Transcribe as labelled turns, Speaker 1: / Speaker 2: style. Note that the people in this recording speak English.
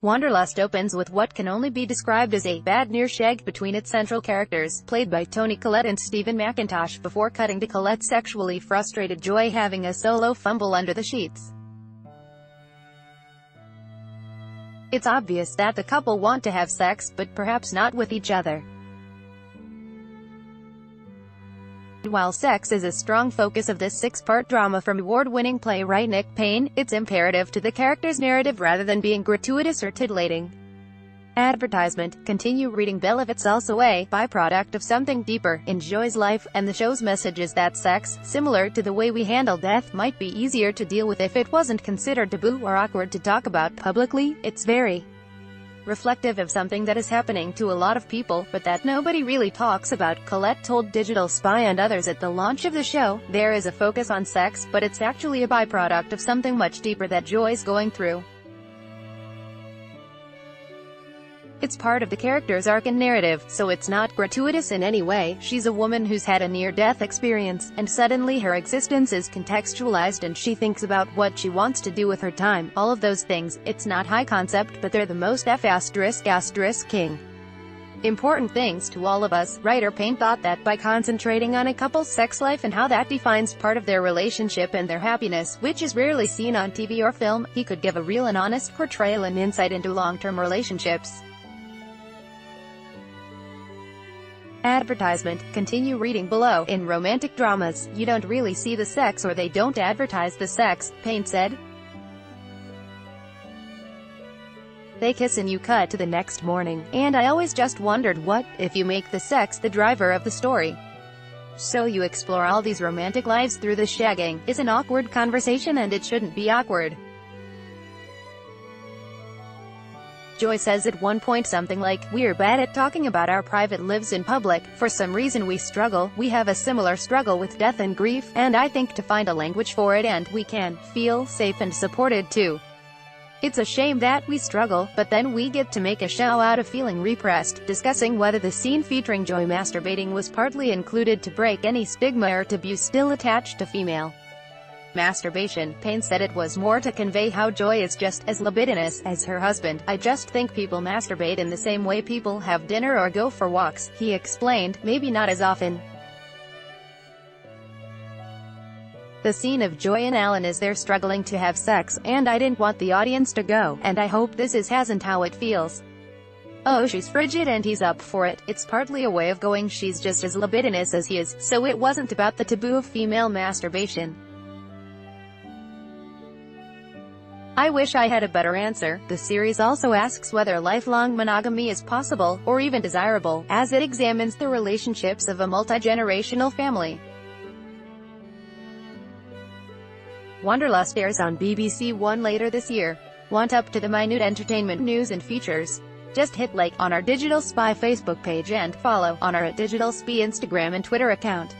Speaker 1: Wanderlust opens with what can only be described as a bad near shag between its central characters, played by Toni Collette and Stephen McIntosh, before cutting to Collette's sexually frustrated Joy having a solo fumble under the sheets. It's obvious that the couple want to have sex, but perhaps not with each other. While sex is a strong focus of this six-part drama from award-winning playwright Nick Payne, it's imperative to the character's narrative rather than being gratuitous or titillating. Advertisement. Continue reading below. It's also a byproduct of something deeper in Joy's life, and the show's message is that sex, similar to the way we handle death, might be easier to deal with if it wasn't considered taboo or awkward to talk about publicly. It's very reflective of something that is happening to a lot of people, but that nobody really talks about, Collette told Digital Spy and others at the launch of the show. There is a focus on sex, but it's actually a byproduct of something much deeper that Joy's going through. It's part of the character's arc and narrative, so it's not gratuitous in any way. She's a woman who's had a near-death experience, and suddenly her existence is contextualized and she thinks about what she wants to do with her time. All of those things. It's not high concept, but they're the most king important things to all of us. Writer Payne thought that by concentrating on a couple's sex life and how that defines part of their relationship and their happiness, which is rarely seen on TV or film, he could give a real and honest portrayal and insight into long-term relationships. Advertisement. Continue reading below. In romantic dramas, you don't really see the sex, or they don't advertise the sex, Payne said. They kiss and you cut to the next morning. And I always just wondered, what if you make the sex the driver of the story? So you explore all these romantic lives through the shagging. It's an awkward conversation and it shouldn't be awkward. Joy says at one point something like, "We're bad at talking about our private lives in public. For some reason we struggle. We have a similar struggle with death and grief, and I think to find a language for it and we can feel safe and supported too. It's a shame that we struggle, but then we get to make a show out of feeling repressed." Discussing whether the scene featuring Joy masturbating was partly included to break any stigma or taboo still attached to female masturbation, Payne said it was more to convey how Joy is just as libidinous as her husband. "I just think people masturbate in the same way people have dinner or go for walks," he explained, "maybe not as often." The scene of Joy and Alan is they're struggling to have sex, and I didn't want the audience to go, and I hope this hasn't how it feels. Oh, she's frigid and he's up for it. It's partly a way of going, she's just as libidinous as he is, so it wasn't about the taboo of female masturbation. I wish I had a better answer. The series also asks whether lifelong monogamy is possible, or even desirable, as it examines the relationships of a multi-generational family. Wanderlust airs on BBC One later this year. Want up-to-the-minute entertainment news and features? Just hit like on our Digital Spy Facebook page and follow on our Digital Spy Instagram and Twitter account.